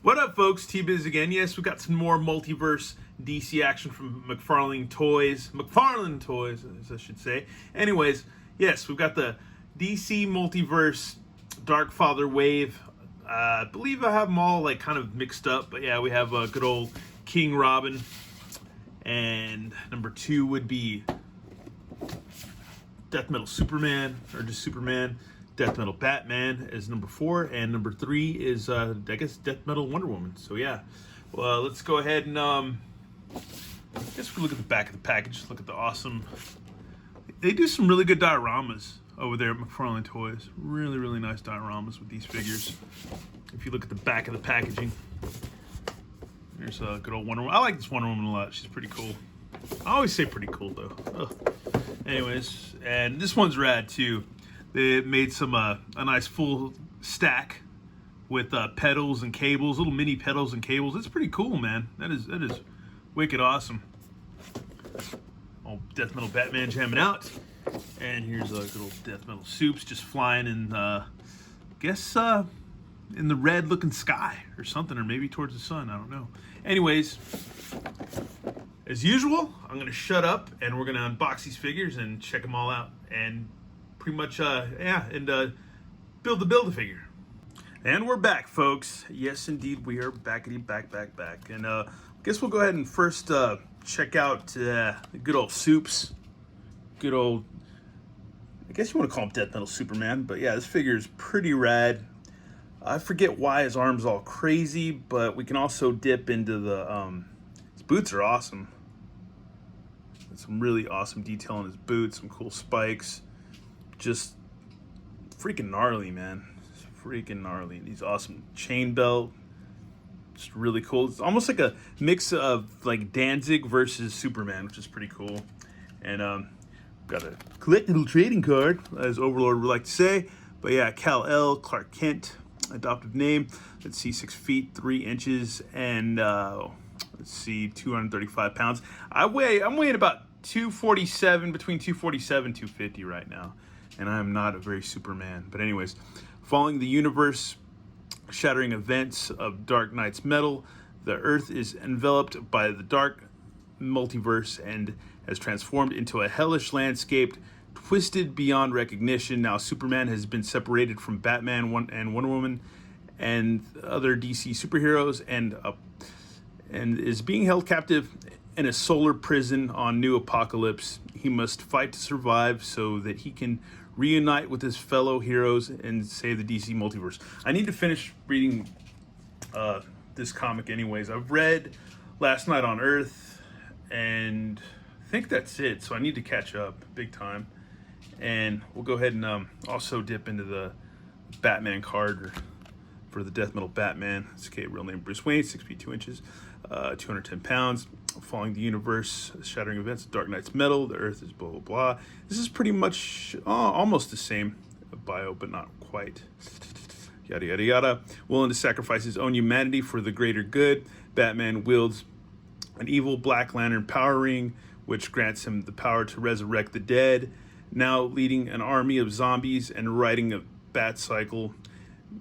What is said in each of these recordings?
What up, folks? T-Biz again. Yes, we got some more Multiverse DC action from McFarlane Toys, as I should say. Anyways, yes, we've got the DC Multiverse Darkfather wave. I believe I have them all like kind of mixed up, but yeah, we have a good old King Robin, and number 2 would be Death Metal Superman, or just Superman. Death Metal Batman is number 4, and number 3 is, I guess, Death Metal Wonder Woman. So yeah, well, let's go ahead and, I guess we look at the back of the package, look at the awesome, they do some really good dioramas over there at McFarlane Toys. Really, really nice dioramas with these figures. If you look at the back of the packaging, there's a good old Wonder Woman. I like this Wonder Woman a lot. She's pretty cool. I always say pretty cool, though. Ugh. Anyways, and this one's rad, too. They made some a nice full stack with pedals and cables, little mini pedals and cables. It's pretty cool, man. That is wicked awesome. Oh, Death Metal Batman jamming out, and here's a good old Death Metal Soups just flying in, guess in the red-looking sky or something, or maybe towards the sun. I don't know. Anyways, as usual, I'm gonna shut up and we're gonna unbox these figures and check them all out and pretty much, build a figure. And we're back, folks. Yes, indeed, we are back. And I guess we'll go ahead and first check out the good old Soups. Good old, I guess you want to call him Death Metal Superman, but yeah, this figure is pretty rad. I forget why his arm's all crazy, but we can also dip into the, his boots are awesome. Some really awesome detail on his boots, some cool spikes. Just freaking gnarly, man. Just freaking gnarly. These awesome chain belt. Just really cool. It's almost like a mix of like Danzig versus Superman, which is pretty cool. And got a collectible trading card, as Overlord would like to say. But yeah, Kal-El, Clark Kent, adoptive name. Let's see, 6 feet 3 inches, and let's see, 235 pounds. I'm weighing about 247, between 247 and 250 right now. And I'm not a very Superman. But anyways, following the universe shattering events of Dark Knight's metal, the Earth is enveloped by the dark multiverse and has transformed into a hellish landscape, twisted beyond recognition. Now Superman has been separated from Batman and Wonder Woman and other DC superheroes, and is being held captive in a solar prison on New Apokolips. He must fight to survive so that he can reunite with his fellow heroes and save the DC multiverse. I need to finish reading this comic anyways. I've read Last Night on Earth, and I think that's it. So I need to catch up big time. And we'll go ahead and also dip into the Batman card for the Death Metal Batman. It's okay, real name Bruce Wayne, 6 feet 2 inches, 210 pounds. Following the universe shattering events of Dark Knight's metal, the Earth is blah blah blah. This is pretty much almost the same bio, but not quite. Yada yada yada. Willing to sacrifice his own humanity for the greater good, Batman wields an evil Black Lantern power ring, which grants him the power to resurrect the dead. Now leading an army of zombies and riding a bat cycle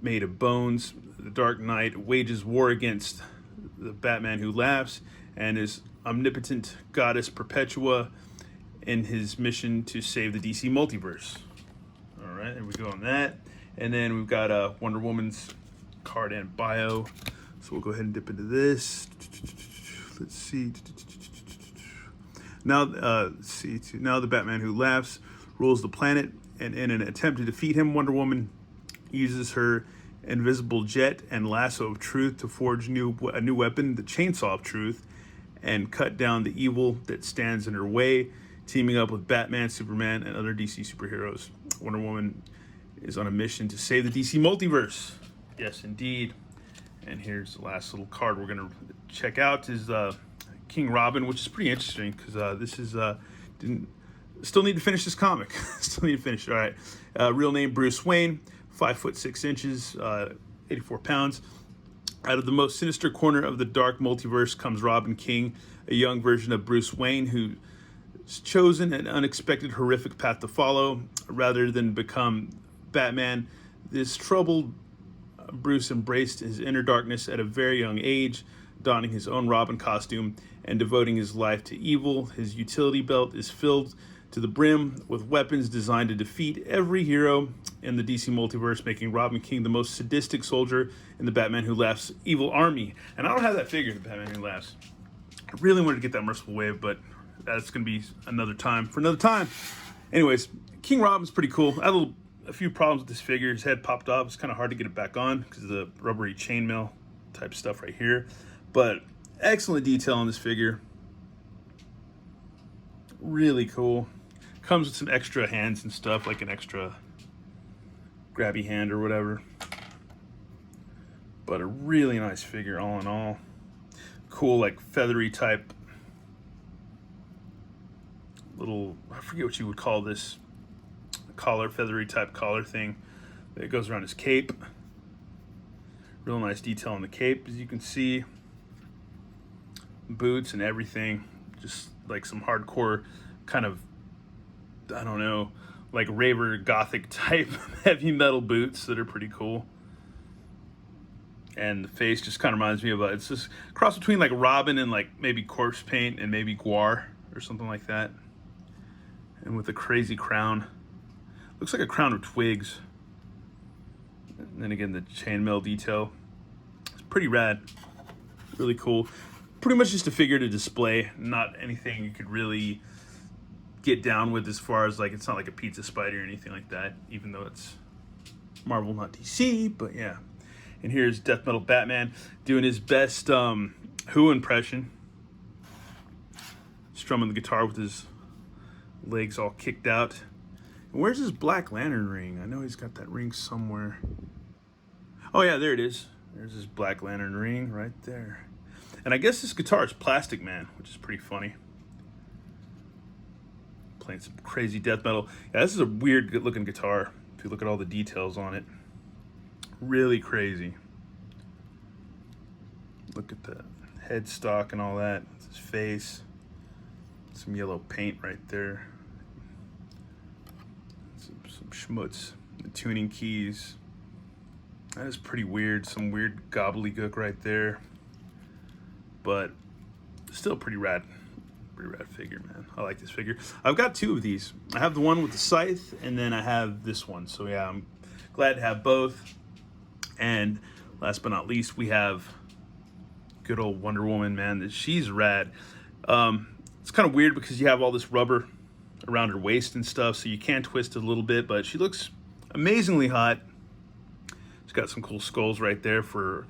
made of bones, the Dark Knight wages war against the Batman who laughs and his omnipotent goddess Perpetua in his mission to save the DC multiverse. All right, there we go on that. And then we've got Wonder Woman's card and bio. So we'll go ahead and dip into this. Let's see. Now, now the Batman who laughs rules the planet, and in an attempt to defeat him, Wonder Woman uses her invisible jet and lasso of truth to forge a new weapon, the Chainsaw of Truth, and cut down the evil that stands in her way, teaming up with Batman, Superman, and other DC superheroes. Wonder Woman is on a mission to save the DC multiverse. Yes, indeed. And here's the last little card we're going to check out is King Robin, which is pretty interesting because this is still need to finish this comic. Still need to finish it. All right. Real name Bruce Wayne, 5 foot 6 inches, 84 pounds. Out of the most sinister corner of the dark multiverse comes Robin King, a young version of Bruce Wayne who's chosen an unexpected, horrific path to follow. Rather than become Batman, this troubled Bruce embraced his inner darkness at a very young age, donning his own Robin costume and devoting his life to evil. His utility belt is filled to the brim with weapons designed to defeat every hero in the DC multiverse, making Robin King the most sadistic soldier in the Batman Who Laughs evil army. And I don't have that figure, the Batman Who Laughs. I really wanted to get that Merciful Wave, but that's going to be another time for another time. Anyways, King Robin's pretty cool. I had a few problems with this figure. His head popped off. It's kind of hard to get it back on because of the rubbery chainmail type stuff right here. But excellent detail on this figure. Really cool. Comes with some extra hands and stuff, like an extra grabby hand or whatever. But a really nice figure all in all. Cool, like feathery type little, I forget what you would call this, collar, feathery type collar thing that goes around his cape. Real nice detail on the cape, as you can see. Boots and everything. Just like some hardcore kind of, I don't know, like raver gothic type heavy metal boots that are pretty cool. And the face just kind of reminds me of it's just a cross between like Robin and like maybe corpse paint and maybe Guar or something like that. And with a crazy crown. Looks like a crown of twigs. And then again, the chainmail detail. It's pretty rad. Really cool. Pretty much just a figure to display. Not anything you could really get down with as far as like, it's not like a pizza spider or anything like that. Even though it's Marvel, not DC. But yeah. And here's Death Metal Batman doing his best Who impression. Strumming the guitar with his legs all kicked out. And where's his Black Lantern ring? I know he's got that ring somewhere. Oh yeah, there it is. There's his Black Lantern ring right there. And I guess this guitar is Plastic Man, which is pretty funny. Playing some crazy death metal. Yeah, this is a weird good looking guitar if you look at all the details on it. Really crazy. Look at the headstock and all that. It's his face. Some yellow paint right there. Some schmutz. The tuning keys. That is pretty weird. Some weird gobbledygook right there. But still pretty rad. Pretty rad figure, man. I like this figure. I've got two of these. I have the one with the scythe, and then I have this one. So yeah, I'm glad to have both. And last but not least, we have good old Wonder Woman, man. She's rad. It's kind of weird because you have all this rubber around her waist and stuff, so you can twist it a little bit, but she looks amazingly hot. She's got some cool skulls right there for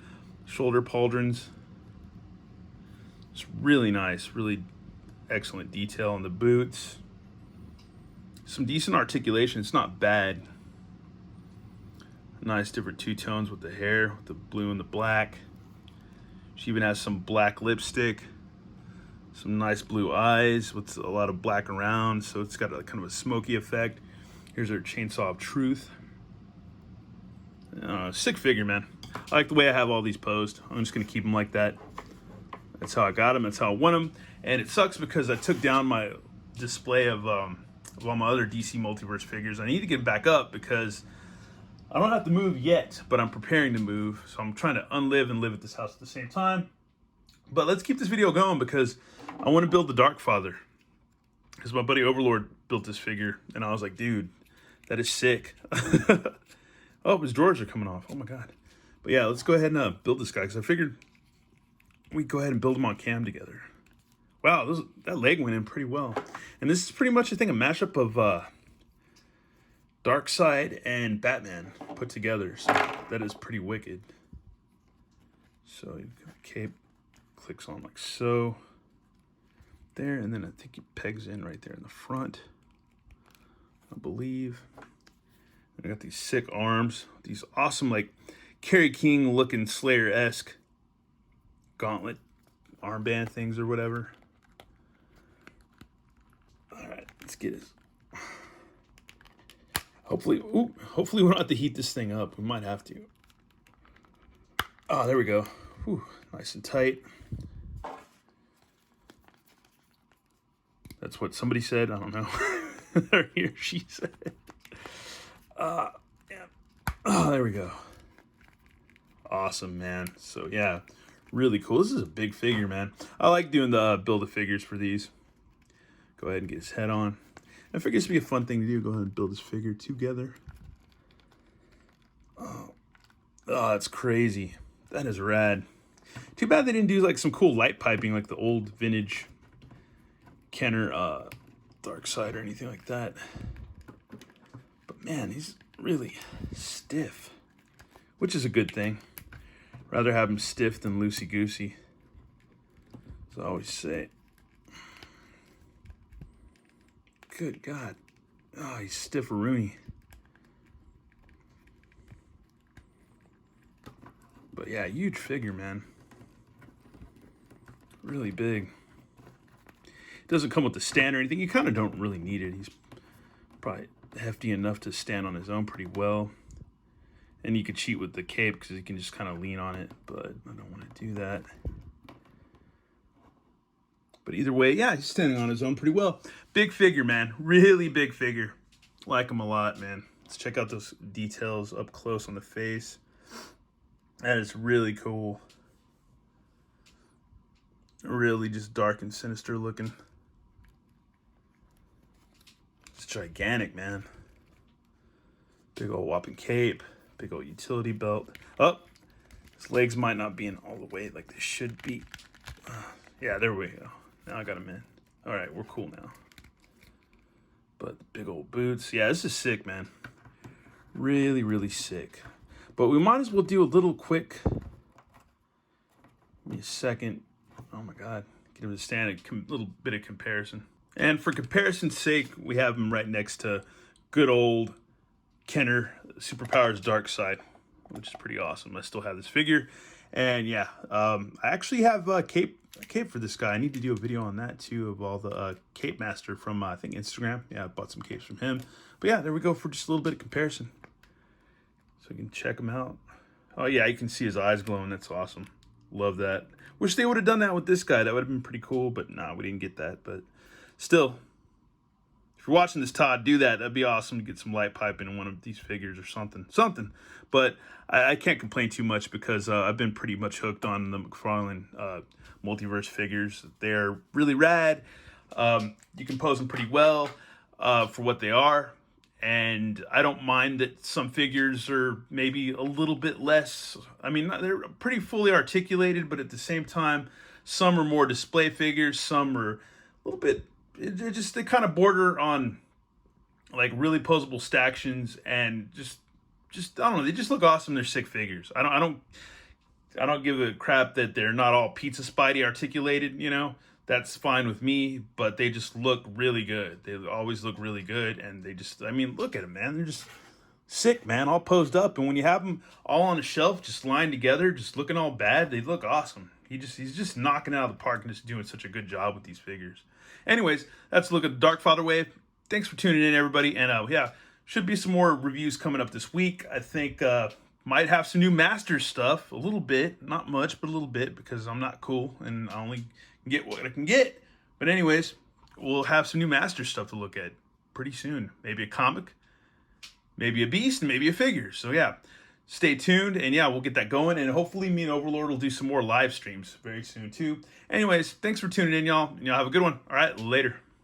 shoulder pauldrons. It's really nice, really excellent detail on the boots. Some decent articulation. It's not bad. Nice different two-tones with the hair, with the blue and the black. She even has some black lipstick, some nice blue eyes with a lot of black around, so it's got a kind of a smoky effect. Here's her Chainsaw of Truth. Sick figure, man. I like the way I have all these posed. I'm just going to keep them like that. That's how I got them. That's how I want them. And it sucks because I took down my display of all my other DC Multiverse figures. I need to get them back up because I don't have to move yet, but I'm preparing to move. So I'm trying to unlive and live at this house at the same time. But let's keep this video going because I want to build the Darkfather. Because my buddy Overlord built this figure. And I was like, dude, that is sick. Oh, his drawers are coming off. Oh my God. But yeah, let's go ahead and build this guy. Because I figured we'd go ahead and build him on cam together. Wow, that leg went in pretty well. And this is pretty much, I think, a mashup of Darkseid and Batman put together. So that is pretty wicked. So you've got cape, clicks on like so. There, and then I think it pegs in right there in the front, I believe. And I got these sick arms, these awesome like Kerry King looking Slayer-esque gauntlet armband things or whatever. All right, let's get it. Hopefully we don't have to heat this thing up. We might have to. Oh, there we go. Whew, nice and tight. That's what somebody said. I don't know. Or he or she said. Yeah. Oh, there we go. Awesome, man. So yeah, really cool. This is a big figure, man. I like doing the build-a-figures for these. Go ahead and get his head on. I figure this would be a fun thing to do. Go ahead and build this figure together. Oh, that's crazy. That is rad. Too bad they didn't do like some cool light piping like the old vintage Kenner Darkseid or anything like that. But man, he's really stiff, which is a good thing. Rather have him stiff than loosey-goosey, as I always say. Good God. Oh, he's stiff-a-rooney. But yeah, huge figure, man. Really big. Doesn't come with the stand or anything. You kind of don't really need it. He's probably hefty enough to stand on his own pretty well. And you could cheat with the cape because you can just kind of lean on it, but I don't want to do that. But either way, yeah, he's standing on his own pretty well. Big figure, man. Really big figure. Like him a lot, man. Let's check out those details up close on the face. That is really cool. Really just dark and sinister looking. It's gigantic, man. Big old whopping cape. Big old utility belt. Oh, his legs might not be in all the way like they should be. Yeah, there we go. Now I got him in. All right, we're cool now. But the big old boots. Yeah, this is sick, man. Really, really sick. But we might as well do a little quick. Give me a second. Oh my God. Get him to stand a little bit of comparison. And for comparison's sake, we have him right next to good old Kenner Superpowers Darkseid, which is pretty awesome. I still have this figure. And yeah, I actually have a cape for this guy. I need to do a video on that too, of all the Cape Master from, I think, Instagram. Yeah, I bought some capes from him. But yeah, there we go for just a little bit of comparison. So you can check him out. Oh yeah, you can see his eyes glowing. That's awesome. Love that. Wish they would have done that with this guy. That would have been pretty cool, but nah, we didn't get that. But still, if you're watching this, Todd, do that. That'd be awesome to get some light piping in one of these figures or something. But I can't complain too much because I've been pretty much hooked on the McFarlane Multiverse figures. They're really rad. You can pose them pretty well for what they are. And I don't mind that some figures are maybe a little bit less. I mean, they're pretty fully articulated, but at the same time, some are more display figures. Some are a little bit, they kind of border on like really posable stactions, and just I don't know. They just look awesome. They're sick figures. I don't give a crap that they're not all Pizza Spidey articulated, you know. That's fine with me, but they just look really good. They always look really good, and they just, I mean, look at them, man. They're just sick, man, all posed up. And when you have them all on a shelf, just lined together, just looking all bad, they look awesome. He's just knocking it out of the park and just doing such a good job with these figures. Anyways, that's a look at the Darkfather wave. Thanks for tuning in, everybody. And yeah, should be some more reviews coming up this week. I think might have some new Masters stuff, a little bit, not much, but a little bit, because I'm not cool and I only get what I can get. But anyways, we'll have some new Master stuff to look at pretty soon. Maybe a comic, maybe a beast, and maybe a figure. So yeah, stay tuned, and yeah, we'll get that going, and hopefully me and Overlord will do some more live streams very soon too. Anyways, thanks for tuning in, y'all, and y'all have a good one. All right, later.